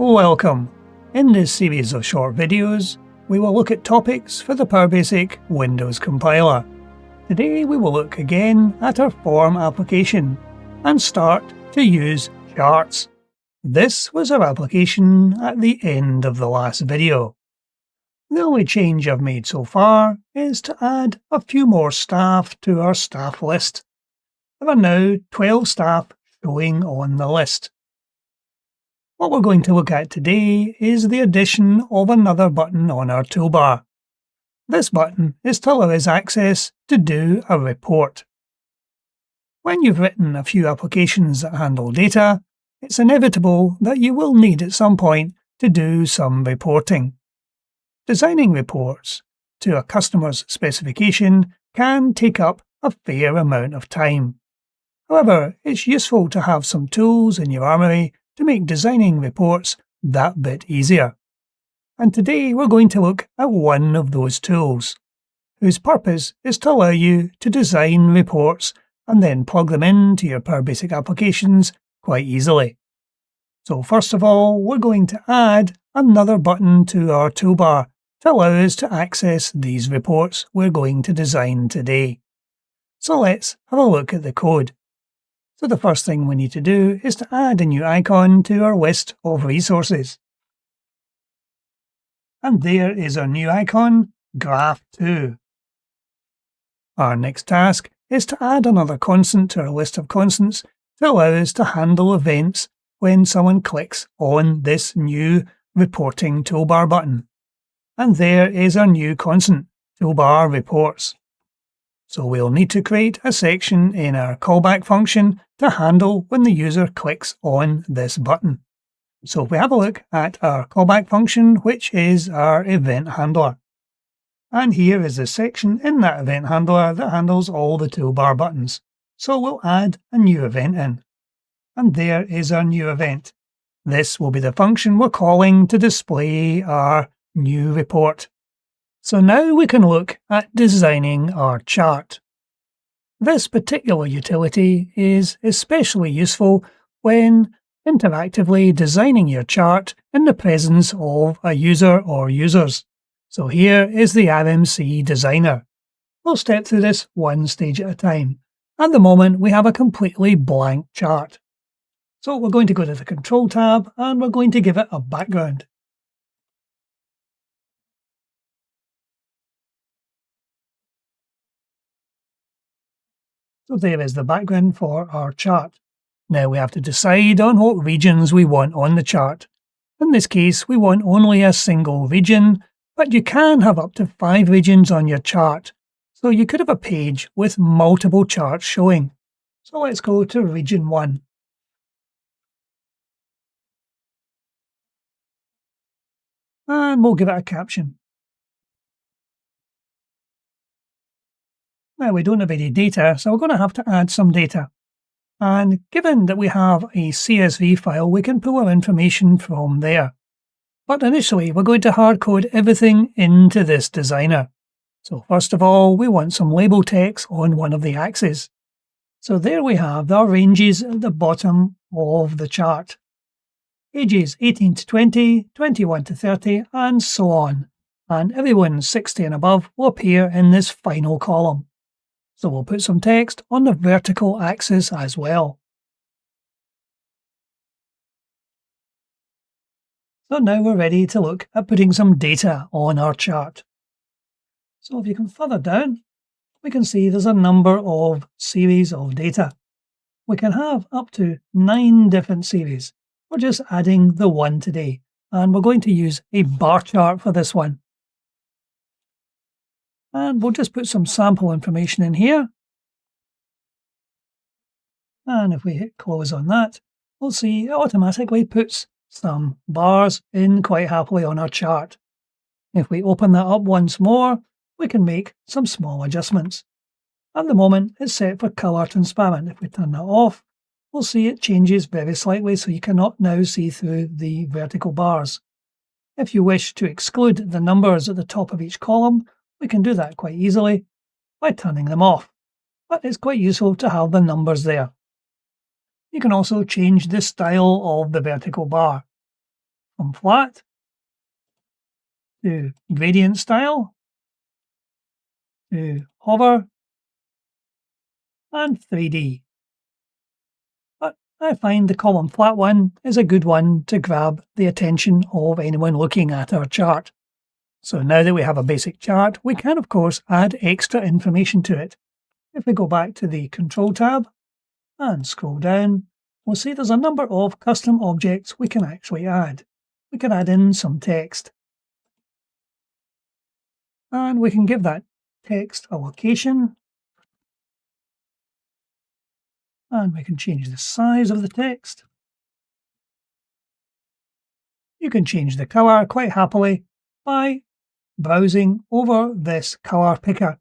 Welcome! In this series of short videos, we will look at topics for the PowerBasic Windows Compiler. Today we will look again at our form application and start to use charts. This was our application at the end of the last video. The only change I've made so far is to add a few more staff to our staff list. There are now 12 staff showing on the list. What we're going to look at today is the addition of another button on our toolbar. This button is to allow us access to do a report. When you've written a few applications that handle data, it's inevitable that you will need at some point to do some reporting. Designing reports to a customer's specification can take up a fair amount of time. However, it's useful to have some tools in your armoury to make designing reports that bit easier. And today we're going to look at one of those tools, whose purpose is to allow you to design reports and then plug them into your PowerBasic applications quite easily. So first of all, we're going to add another button to our toolbar to allow us to access these reports we're going to design today. So let's have a look at the code. So the first thing we need to do is to add a new icon to our list of resources. And there is our new icon, Graph 2. Our next task is to add another constant to our list of constants to allow us to handle events when someone clicks on this new reporting toolbar button. And there is our new constant, toolbar reports. So we'll need to create a section in our callback function to handle when the user clicks on this button. So if we have a look at our callback function, which is our event handler. And here is the section in that event handler that handles all the toolbar buttons. So we'll add a new event in. And there is our new event. This will be the function we're calling to display our new report. So now we can look at designing our chart. This particular utility is especially useful when interactively designing your chart in the presence of a user or users. So here is the RMC designer. We'll step through this one stage at a time. At the moment, we have a completely blank chart. So we're going to go to the Control tab and we're going to give it a background. So there is the background for our chart. Now we have to decide on what regions we want on the chart. In this case, we want only a single region, but you can have up to 5 regions on your chart. So you could have a page with multiple charts showing. So let's go to region 1. And we'll give it a caption. Now we don't have any data, so we're going to have to add some data. And given that we have a CSV file, we can pull our information from there. But initially, we're going to hardcode everything into this designer. So first of all, we want some label text on one of the axes. So there we have our ranges at the bottom of the chart. Ages 18 to 20, 21 to 30, and so on. And everyone 60 and above will appear in this final column. So we'll put some text on the vertical axis as well. So now we're ready to look at putting some data on our chart. So if you come further down, we can see there's a number of series of data. We can have up to 9 different series. We're just adding the one today, and we're going to use a bar chart for this one. And we'll just put some sample information in here. And if we hit close on that, we'll see it automatically puts some bars in quite happily on our chart. If we open that up once more, we can make some small adjustments. At the moment, it's set for color transparent. If we turn that off, we'll see it changes very slightly, so you cannot now see through the vertical bars. If you wish to exclude the numbers at the top of each column, we can do that quite easily by turning them off, but it's quite useful to have the numbers there. You can also change the style of the vertical bar. from flat to gradient style to hover and 3D. But I find the column flat one is a good one to grab the attention of anyone looking at our chart. So now that we have a basic chart, we can of course add extra information to it. If we go back to the Control tab and scroll down, we'll see there's a number of custom objects we can actually add. We can add in some text. And we can give that text a location. And we can change the size of the text. You can change the colour quite happily by browsing over this colour picker.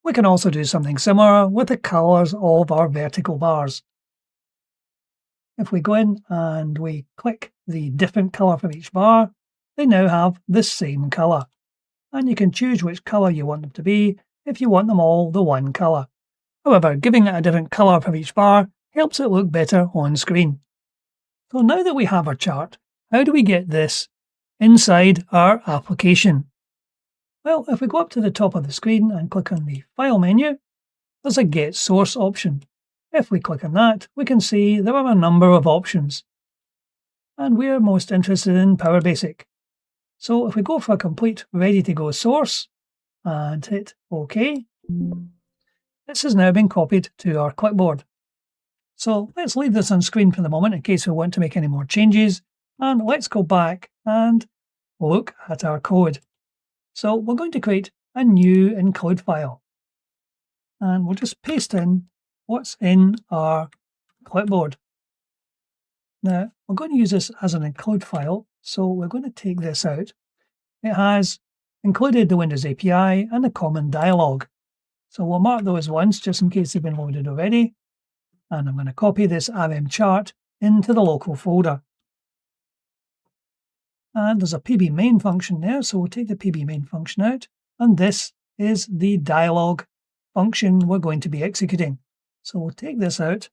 We can also do something similar with the colours of our vertical bars. If we go in and we click the different colour for each bar, they now have the same colour. And you can choose which colour you want them to be if you want them all the one colour. However, giving it a different colour for each bar helps it look better on screen. So now that we have our chart, how do we get this inside our application? Well, if we go up to the top of the screen and click on the File menu, there's a Get Source option. If we click on that, we can see there are a number of options. And we're most interested in PowerBasic. So if we go for a complete ready-to-go source and hit OK, this has now been copied to our clipboard. So let's leave this on screen for the moment in case we want to make any more changes. And let's go back and look at our code. So we're going to create a new include file. And we'll just paste in what's in our clipboard. Now, we're going to use this as an include file, so we're going to take this out. It has included the Windows API and a common dialog. So we'll mark those once just in case they've been loaded already. And I'm going to copy this RMchart into the local folder. And there's a pb main function there, so we'll take the pb main function out. And this is the dialog function we're going to be executing. So we'll take this out,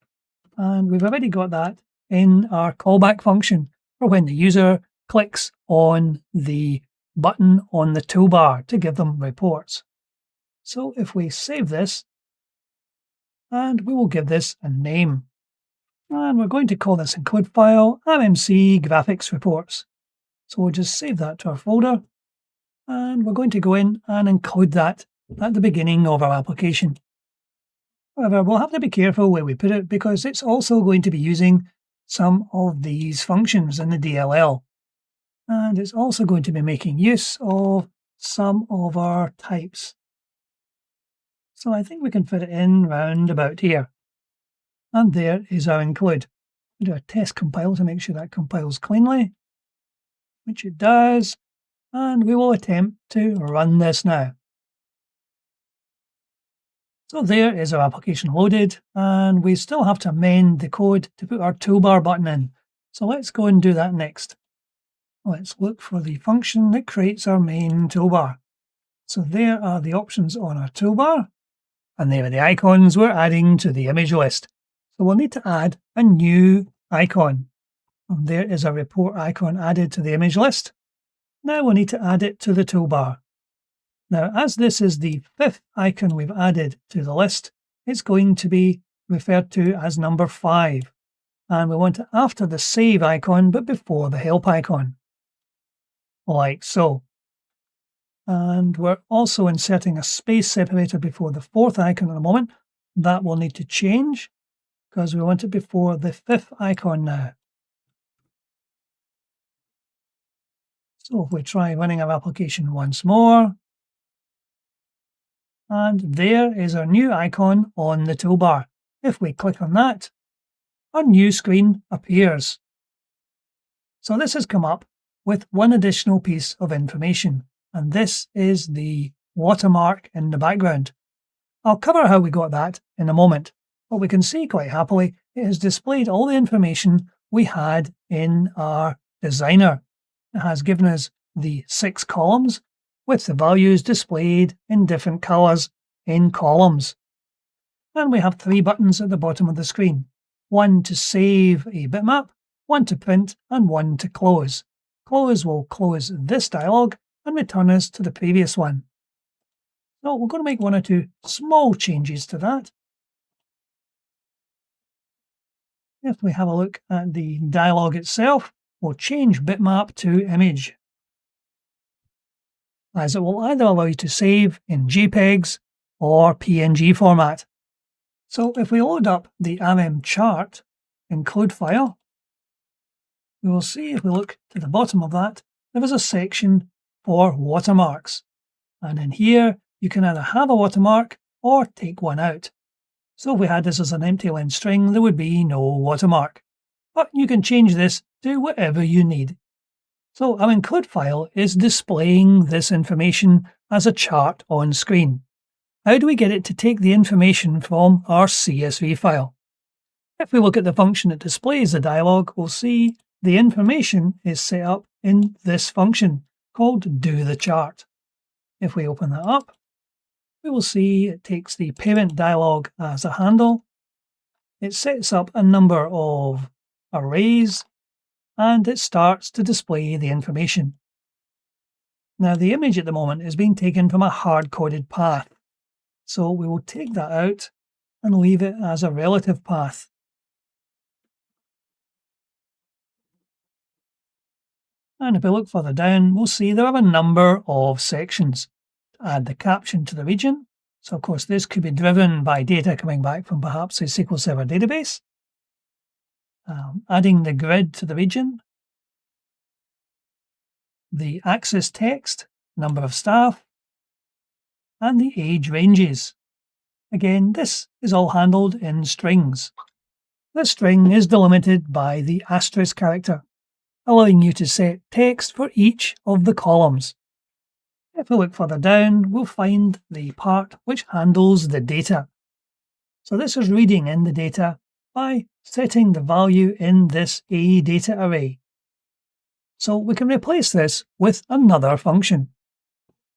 and we've already got that in our callback function for when the user clicks on the button on the toolbar to give them reports. So if we save this, and we will give this a name. And we're going to call this include file RMC graphics reports. So we'll just save that to our folder, and we're going to go in and include that at the beginning of our application. However, we'll have to be careful where we put it because it's also going to be using some of these functions in the DLL. And it's also going to be making use of some of our types. So I think we can fit it in round about here. And there is our include. We do a test compile to make sure that compiles cleanly, which it does. And we will attempt to run this now. So there is our application loaded, and we still have to amend the code to put our toolbar button in. So let's go and do that next. Let's look for the function that creates our main toolbar. So there are the options on our toolbar, and there are the icons we're adding to the image list. So we'll need to add a new icon. And there is a report icon added to the image list. Now we'll need to add it to the toolbar. Now, as this is the 5th icon we've added to the list, it's going to be referred to as number 5. And we want it after the save icon, but before the help icon. Like so. And we're also inserting a space separator before the 4th icon at the moment. That will need to change because we want it before the 5th icon now. So if we try running our application once more, and there is our new icon on the toolbar. If we click on that, our new screen appears. So this has come up with one additional piece of information, and this is the watermark in the background. I'll cover how we got that in a moment, but we can see quite happily it has displayed all the information we had in our designer. It has given us the 6 columns with the values displayed in different colours in columns. And we have 3 buttons at the bottom of the screen. One to save a bitmap, one to print, and one to close. close will close this dialog and return us to the previous one. So we're going to make one or two small changes to that. If we have a look at the dialog itself, we'll change bitmap to image, as it will either allow you to save in JPEGs or PNG format. So if we load up the RMChart include file, we will see, if we look to the bottom of that, there is a section for watermarks. And in here, you can either have a watermark or take one out. So if we had this as an empty length string, there would be no watermark. But you can change this to whatever you need. So our include file is displaying this information as a chart on screen. How do we get it to take the information from our CSV file? If we look at the function that displays the dialog, we'll see the information is set up in this function called doTheChart. If we open that up, we will see it takes the parent dialog as a handle. It sets up a number of arrays, and it starts to display the information. Now, the image at the moment is being taken from a hard-coded path, so we will take that out and leave it as a relative path. And if we look further down, we'll see there are a number of sections. Add the caption to the region. So, of course, this could be driven by data coming back from perhaps a SQL Server database. Adding the grid to the region. The axis text, number of staff, and the age ranges. Again, this is all handled in strings. The string is delimited by the asterisk character, allowing you to set text for each of the columns. If we look further down, we'll find the part which handles the data. So this is reading in the data by setting the value in this A data array. So we can replace this with another function.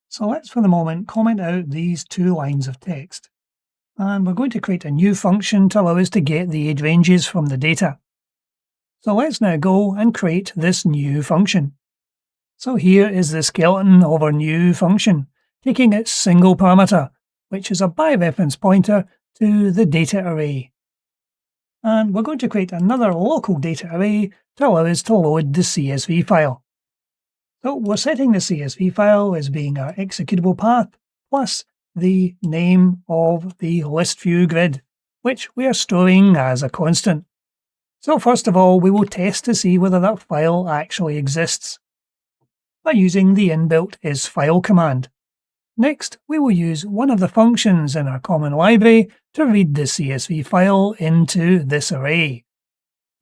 So let's for the moment comment out these two lines of text. And we're going to create a new function to allow us to get the age ranges from the data. So let's now go and create this new function. So here is the skeleton of our new function, taking its single parameter, which is a by reference pointer to the data array. And we're going to create another local data array to allow us to load the CSV file. So we're setting the CSV file as being our executable path, plus the name of the list view grid, which we are storing as a constant. So first of all, we will test to see whether that file actually exists by using the inbuilt isFile command. Next, we will use one of the functions in our common library to read the CSV file into this array.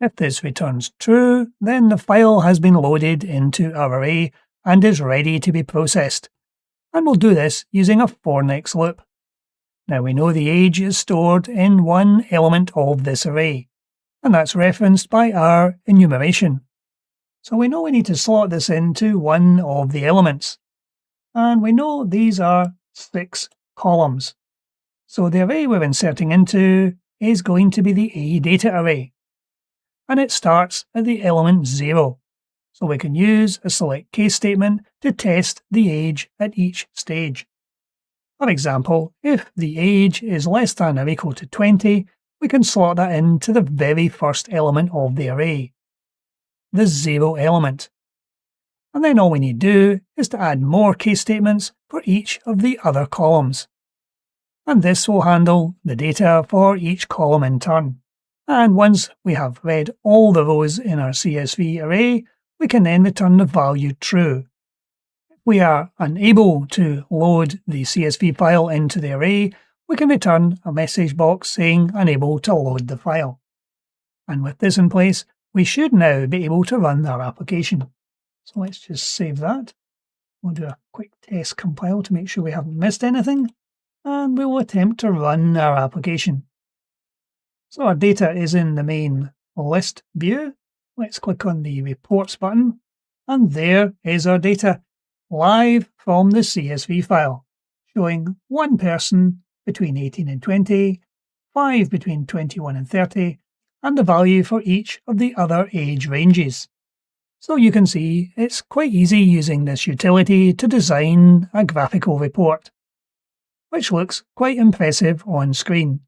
If this returns true, then the file has been loaded into our array and is ready to be processed. And we'll do this using a for next loop. Now we know the age is stored in one element of this array, and that's referenced by our enumeration. So we know we need to slot this into one of the elements. And we know these are 6 columns. So the array we're inserting into is going to be the A data array. And it starts at the element 0. So we can use a select case statement to test the age at each stage. For example, if the age is less than or equal to 20, we can slot that into the very first element of the array, the 0 element. And then all we need to do is to add more case statements for each of the other columns. And this will handle the data for each column in turn. And once we have read all the rows in our CSV array, we can then return the value true. If we are unable to load the CSV file into the array, we can return a message box saying unable to load the file. And with this in place, we should now be able to run our application. So let's just save that. We'll do a quick test compile to make sure we haven't missed anything, and we will attempt to run our application. So our data is in the main list view. Let's click on the reports button, and there is our data live from the CSV file, showing one person between 18 and 20, 5 between 21 and 30, and the value for each of the other age ranges. So you can see it's quite easy using this utility to design a graphical report, which looks quite impressive on screen.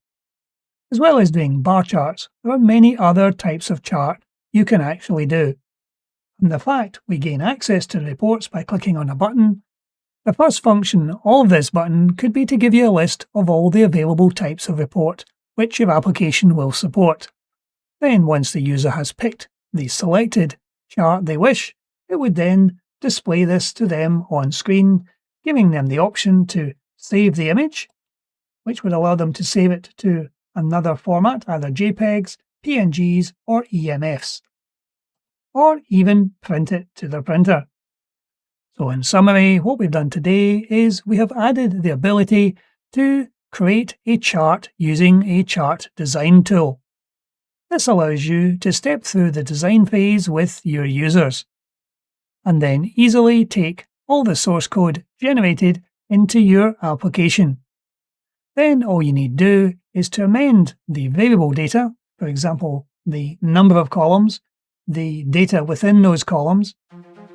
As well as doing bar charts, there are many other types of chart you can actually do. And the fact we gain access to reports by clicking on a button, the first function of this button could be to give you a list of all the available types of report which your application will support. Then once the user has picked the selected chart they wish, it would then display this to them on screen, giving them the option to save the image, which would allow them to save it to another format, either JPEGs, PNGs or EMFs, or even print it to their printer. So in summary, what we've done today is we have added the ability to create a chart using a chart design tool. This allows you to step through the design phase with your users, and then easily take all the source code generated into your application. Then all you need to do is to amend the variable data, for example, the number of columns, the data within those columns,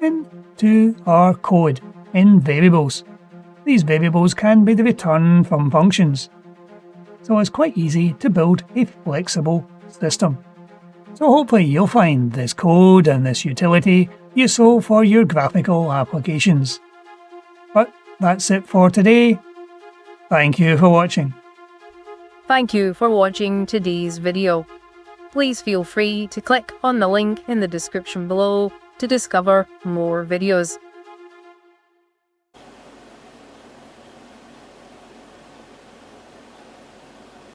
into our code in variables. These variables can be the return from functions. So it's quite easy to build a flexible system. So hopefully you'll find this code and this utility useful for your graphical applications. But that's it for today. Thank you for watching. Thank you for watching today's video. Please feel free to click on the link in the description below to discover more videos.